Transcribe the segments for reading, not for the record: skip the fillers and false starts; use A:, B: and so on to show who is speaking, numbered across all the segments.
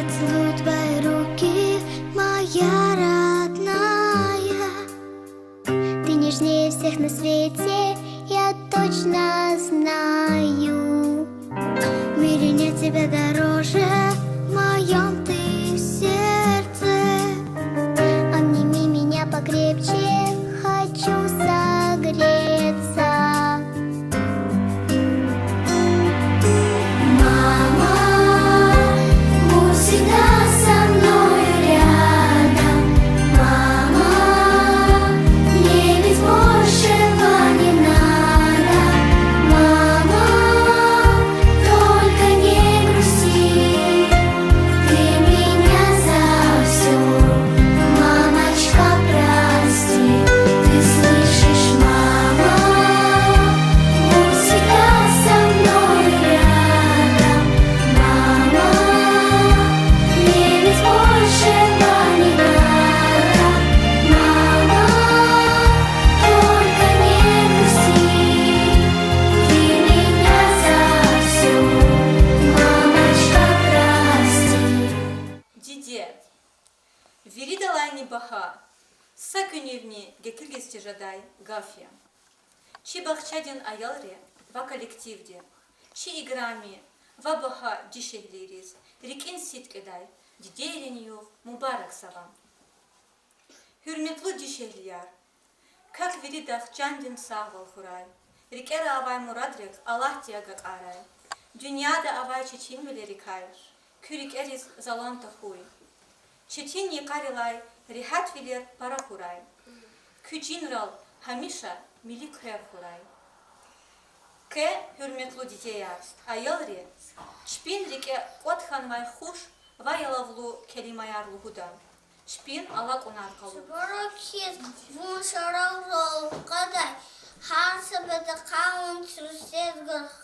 A: Целую твои руки, моя родная. Ты нежнее всех на свете, я точно знаю. В мире нет тебя дороже, в моем ты сердце. Обними меня покрепче, хочу согреться.
B: Виридалайни баха, сакуневни гетиргести жадай гафия. Чи бахчадин аялре, ва коллективде, чи играми, ва баха дишеглирис, рикин ситкедай, дидейренью мубарак савам. Hürmetli dişehliyer, как виридах чандин сагвал хурай, рикера авай мурадрек Аллах тиагак арай, dünyada avay çeçin velerikay, kürik eris zalanta huy. Çetin yıkarılay, rihat viler para huray. Kücinral hamişa milik her huray. Ke hürmetli diteya, ayalri, şpin rike othan vay huş, vay yalavlu kelimayarlu hudan. Şpin alak onarkalı.
C: Şubarokis vun şararol kaday, hasabede kavun sürüsez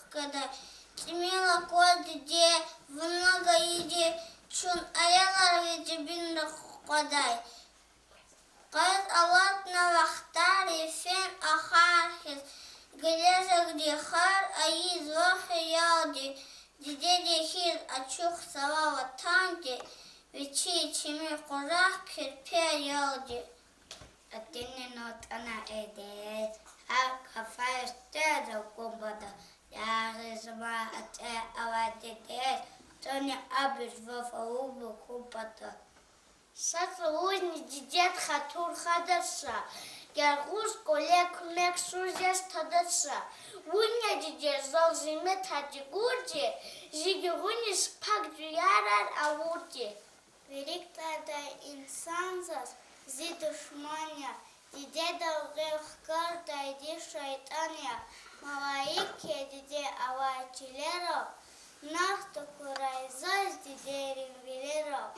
C: kaday. Kimila koди de vnaga иди, чун аяlar ve cebinde kaday. Kayıt alatna vaxtari fen aharhis, gelezek dihar ayiz vahi yadi, dide dehir açuk sava vatandi, Вечи чими курах кирпе йоди. Атини нот ана эдет. Ар кафай стеда кумбада. Яри зма ате авадетет. Тони абиш вафа убу кумбада. Сатла узни дидет хатур хадаса. Гергуз колек мек сузес тадаса. Уня дидет зал зиме тади гурди. Жиги гуни спак дюярар авурди. Великая инсанзас, зи душмания, диде долгих карта иди шайтания, малаике диде авачилеро, нахто курайзас диде римвилеро.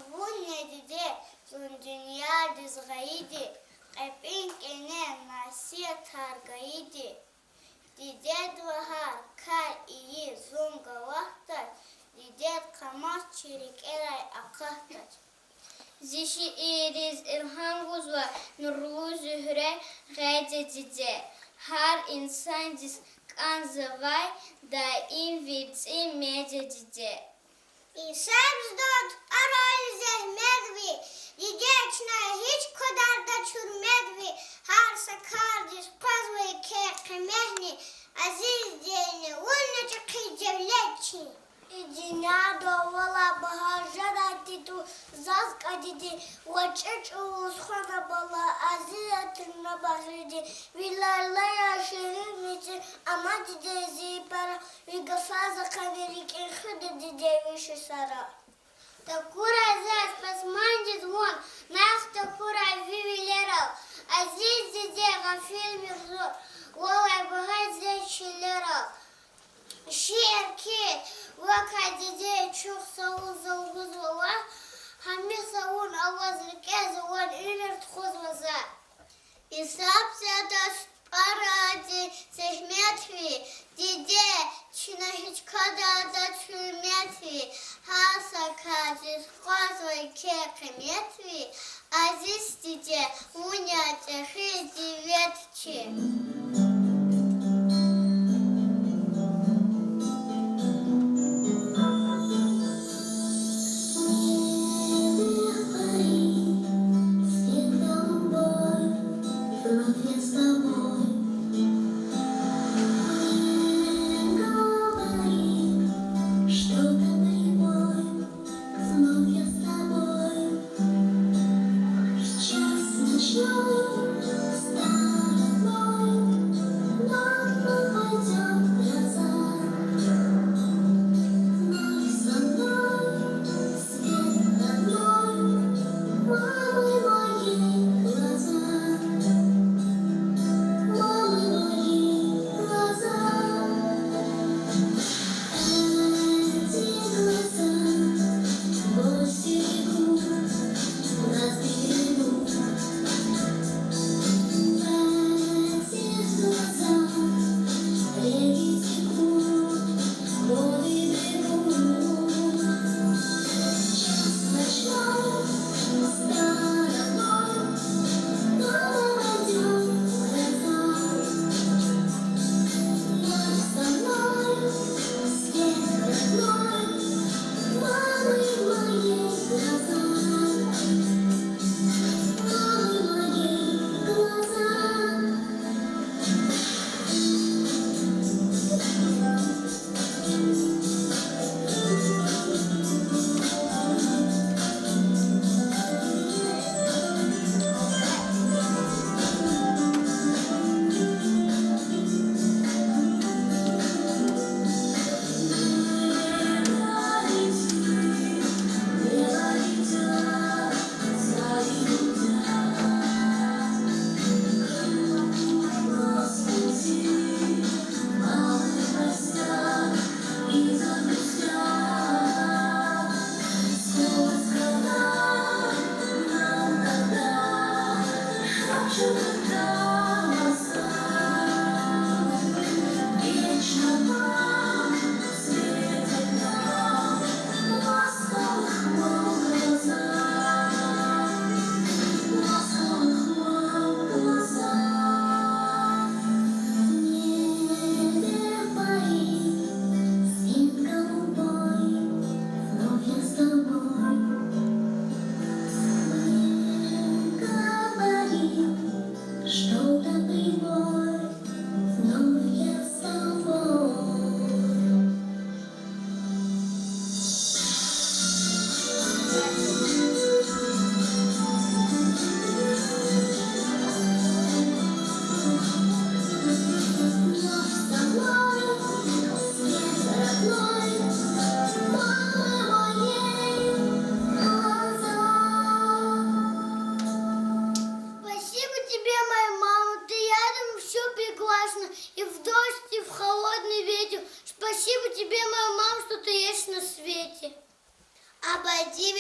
C: Вуня диде зундюня дизгаиди, кепин кене насия таргаиди. Диде двахар кар ии зунга вахтар, Didет камаш çirikeray akahtar. Zişi iriz ilham guzva nurlu zühre gayce cice. Her insan cis kanzavay daim vitsi mece cice. İnsan zdot aral zehmedvi. Didetna hiç kadar da çürmedvi. Her sakar cis pazvay ke mehni. Aziz diyene unna çakı cevletçi. Дина довола багажа титу заска диди вачеч усхана бала азия тирна багриди виларла яшерин мити ама диде зипара вигафаза камерик инхиде диде виши сара Такура зас пасмандит вон нах такура вивилерал азиз диде гафил мирзо волай багай зечилерал Şerket vakadide çok savun zavuzvala Hami savun avazlıke zavan iner tkuzvaza İsap zadas aradi zehmetvi Dide çina hiç kadar da çürmetvi Hasa kaziz qazvay ke kıymetvi Aziz dide unya tehi divetçi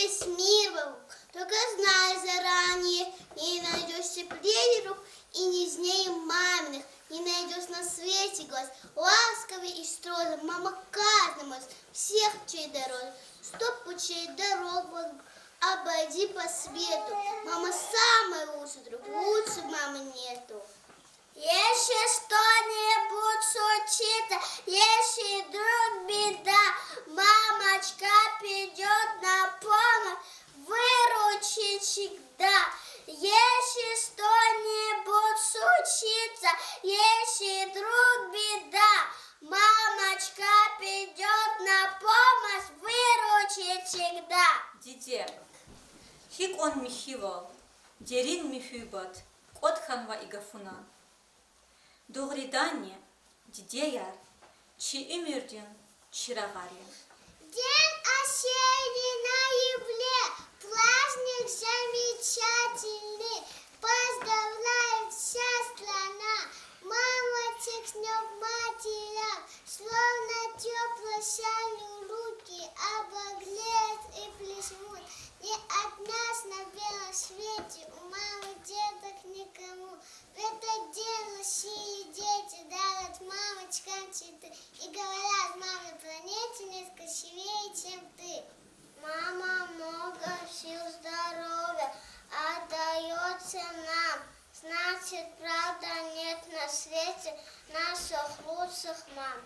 C: весь мир вокруг. Только знай заранее, не найдешь теплее рук и нежнее маминых, не найдешь на свете глаз. Ласковый и строгий, мама каждому из всех чей дорог. 100 путей дорог вокруг, обойди по свету. Мама самый лучший друг, лучше мамы нету. Если что-нибудь случится, если вдруг беда, мамочка придет на помощь, выручит всегда. Если что-нибудь случится, если вдруг беда, мамочка придет на помощь, выручит всегда.
B: Диде, хик он михивал, дерин михюбат, кот ханва игафуна. Doğrudan dideyar, çi ümürdün çırağarı.
C: День осенний ноябре, праздник замечательный, поздравляет вся страна. Мамочек с днем матерям, словно тепло шалью руки, обогреют и плеснут. Не от нас на белом свете, у мамы деток никому. В этот день лучшие дети дарят мамочкам цветы и говорят, маме планете нет красивее, чем ты. Мама много сил, здоровья отдается нам. Значит, правда, нет на свете наших лучших мам.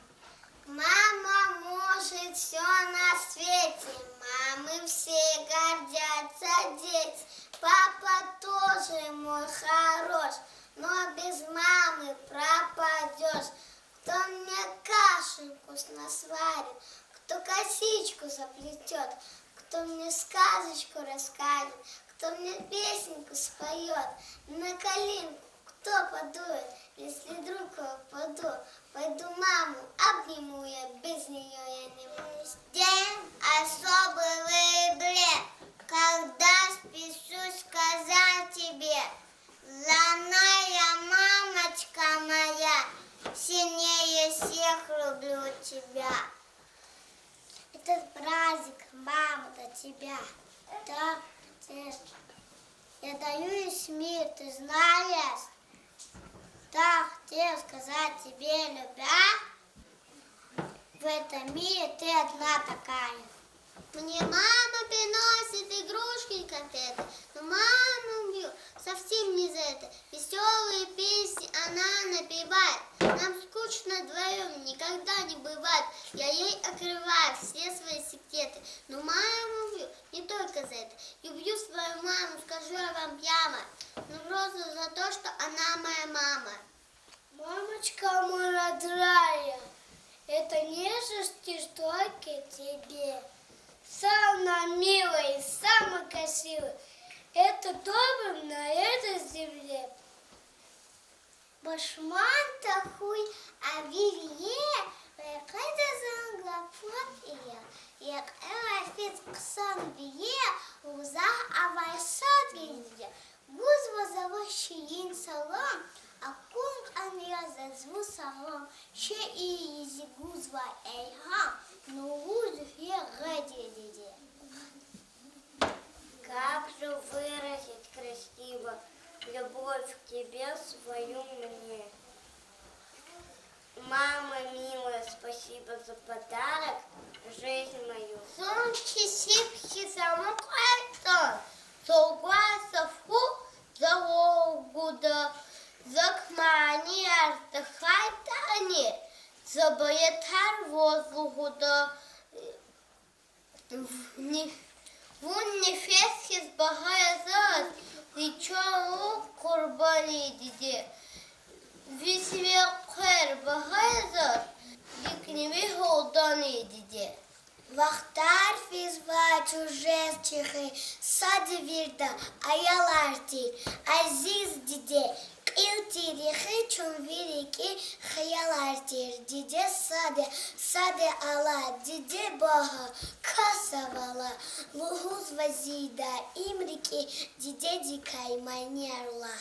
C: Мама может все на свете, мамы все гордятся дети. Папа тоже мой хорош, но без мамы пропадешь. Кто мне кашу вкусно сварит, кто косичку заплетет, кто мне сказочку расскажет, кто мне песенку споет, на коленку кто подует, если вдруг упаду, пойду маму обниму, я без нее я не могу. День особый выбор, когда спешу сказать тебе, родная мамочка моя, сильнее всех люблю тебя. Этот праздник, мама, для тебя, да, я даю весь мир, ты знаешь. Так хотел сказать тебе, любя, в этом мире ты одна такая. Мне мама приносит игрушки и конфеты, но маму совсем не за это. Веселые песни она напевает, нам скучно вдвоем никогда не бывает. Я ей открываю все свои секреты, но маму люблю не только за это. Люблю свою маму, скажу я вам прямо, но просто за то, что она моя мама. Мамочка моя родная, это нежности только тебе. Самая милая и самая красивая, это добрым на этой земле. Башман такой, а вивье, когда занглапот я элафит ксан вие, уза авайсад генде, гуз возавощиин салам, а кунг ан я зазву салам, ще и изи гузва эйхам, но гуз я гади. Как же выразить красиво любовь к тебе свою мне? Мама милая, спасибо за подарок, жизнь мою. Сумки, сипки, замок, альтон, согласа фу, за Волгуда, за Кмани, артахайтани, за Боятар воздухуда, вон нефесхи с багая и чау курбани диде. Висве кэр багая дикнеми холдани диде. Вахтар физвач уже чихы, сады вирда, аяларти, азиз диде. Илтирихи чум вирики хаялартир, диде саде ала, диде бага, касавала, лугуз вазида, имрики, диде дикай манерла.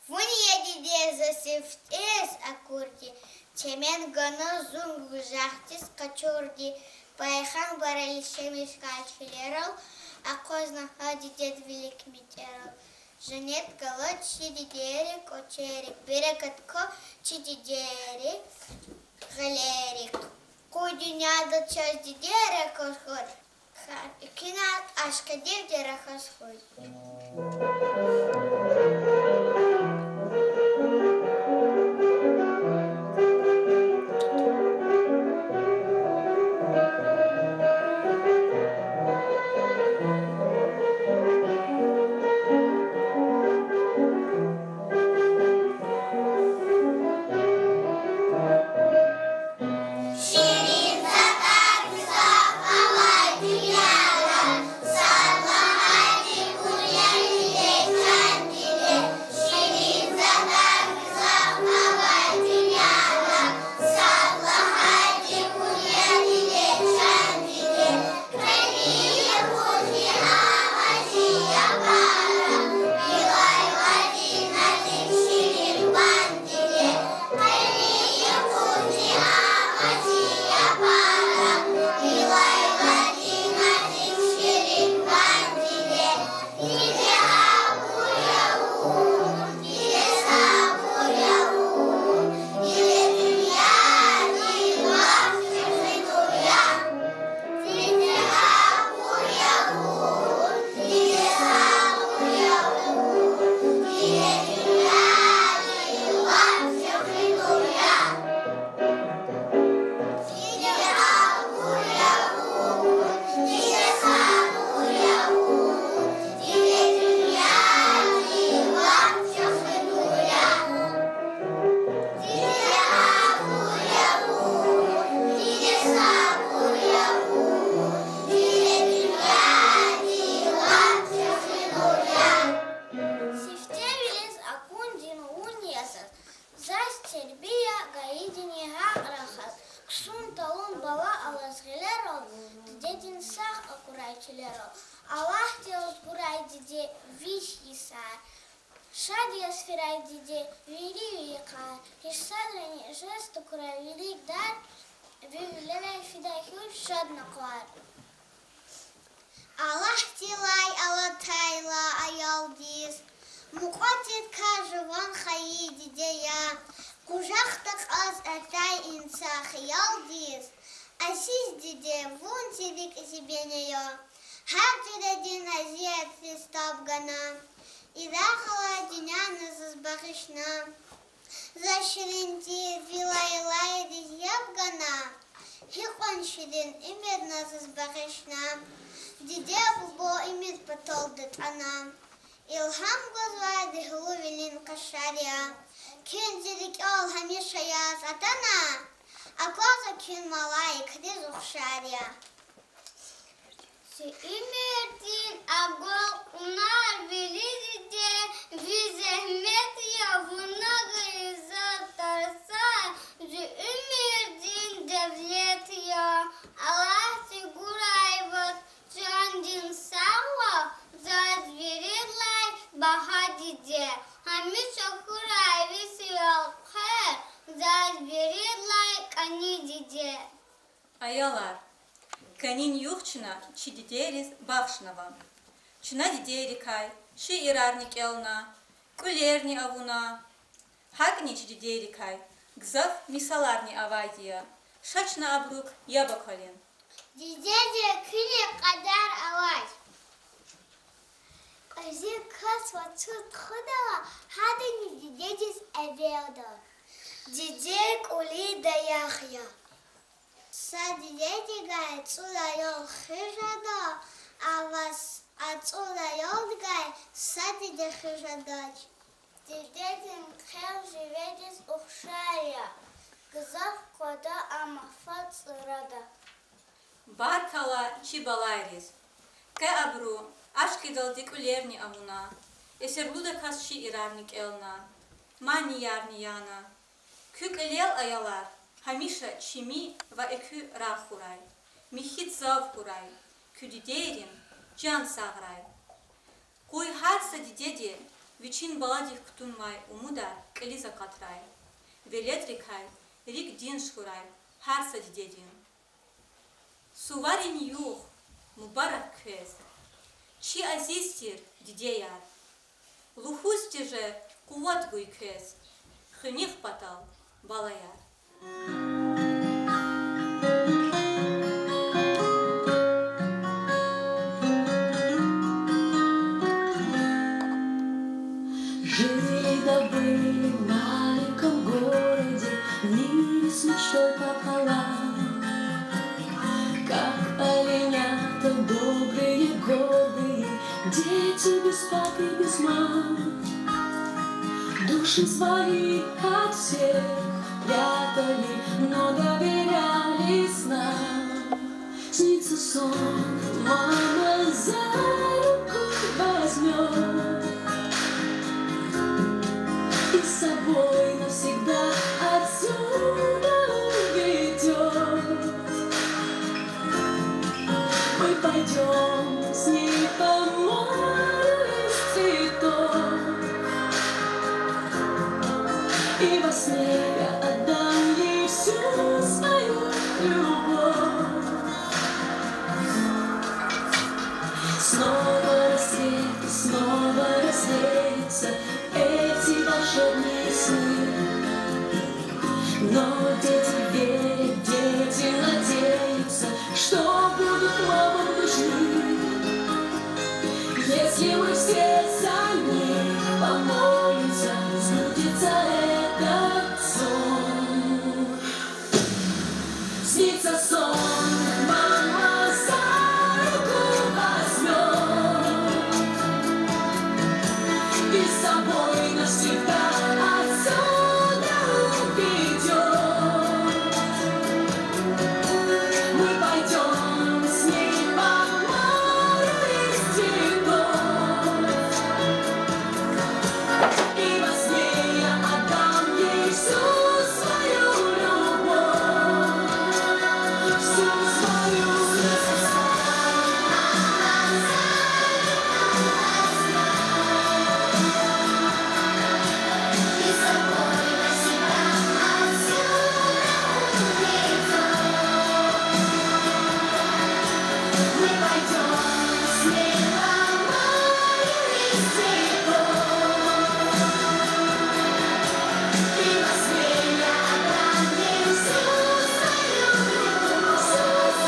C: Вуния диде засифтес акурти, чемен гана зунг жахтис качорди,
A: Байхан баралишемиш качфилерал, а козна хади дед велик митерал. Женет галот чидидерик, очерик, берекатко чидидерик, галерик. Кудинядо час дидерик, осход. Кинат ашкадев дерахасход. Allah Deus buray dide viş yisar. Шадия сферай диде вели века, хишсадрани жесту кура велик дар, вивлена фидахюр шадна куар. Allah tilay alatayla ayaldis, muqatit kajvan khayi dide ya, kujaqtaq az atay insa khiyaldis, asis dide vun tidik isibeniyo, hajredin aziyat fistabgana. И дахала диняна зазбахишна, заширинти вилай-лай дизьябгана, хихон шидин имедна зазбахишна, диде бубо имед потолдет она. Илхам гозвай дихлу вилин кашария, кензирик ол хамиша яз атана, а коза кюн малай кдиз ухшария.
C: Имертин агол унар велидите визехмет явуна гайза тарса жи имертин девлет я Аллах тигурайват чандин сава задверидлай бахадиде хамиша курайви сиялхэр задверидлай канидиде.
B: Ayalar, kanin yuxçina çidideriz baxşnava. Çina diderikay, şi irarnik elna, kulerni avuna. Hagni çididerikay, gzaf misalarni avaydiya. Şaçna abruk yabakolin.
A: Дидеде күне қадар алай. Ази кас ватсут ходала, хадани дидедис әбелда. Дидек ули да яхья. Са дидеди гай цуда йол хижада, а вас ацуда йол гай са диде хижадач. Дидедин хел живедис ухшая, гзав кода амафат сырада.
B: Barkala çibalayriz. Ke abru, aşkidaldik ulerni avuna. Eserluda kas şi irarnik elna. Mani yarni yana. Kük elel ayalar. Hamişa çimi va ekü rahuray. Mihit zav kuray. Küdiderin can sağray. Koy harsa didedi. Viçin baladih kutunmay umuda keliza katray. Veledrikay rik din şkuray. Harsa didedin. Suvarın yuh, mübarek kız. Çi aziztir dideyar. Luhustir kuvat guy kız. Hınih batal balayar.
D: Жили-да-были в маленьком городе, в мире с мечтой пополам. Как оленята добрые, гордые, дети без папы, без мам. Души свои от всех прятали, но доверялись нам. Снится сон, мама за руку возьмет и с собой навсегда отсюда уведет. Мы пойдем с ней по морю из цветов, и во сне я отдам ей всю свою любовь. Снова рассвет, снова развеются эти волшебные сны. Но дети верят, дети надеются, что будут мамам нужны. Если мы все за них помолимся, сбудется этот сон. Снится сон, мама за руку возьмет и с собой навсегда отсюда уведет. Мы пойдем с ней по морю из цветов, и во сне я отдам ей всю свою любовь, всю свою Мы пойдем с ней по морю из цветов, и во сне я отдам ей всю свою любовь, всю свою.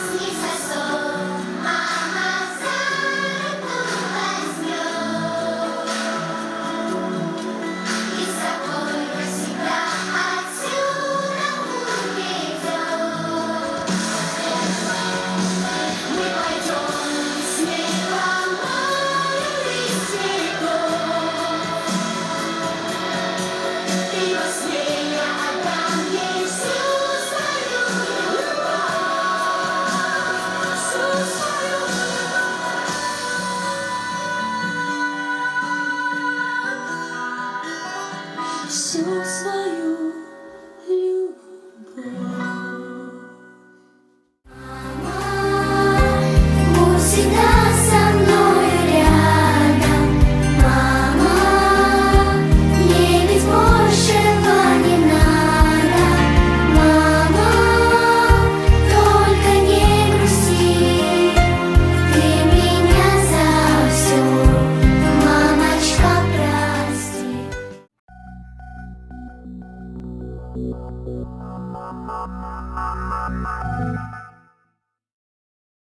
D: Снится сон, мама за руку возьмет и с собой навсегда отсюда уведет. Мы пойдем с ней по морю из цветов, и во сне я отдам ей всю свою любовь, всю свою любовь, всю свою любовь.
A: Будь всегда со мной рядом, мама. Мне ведь большего не надо, мама. Только не грусти, ты меня за все, мамочка, прости.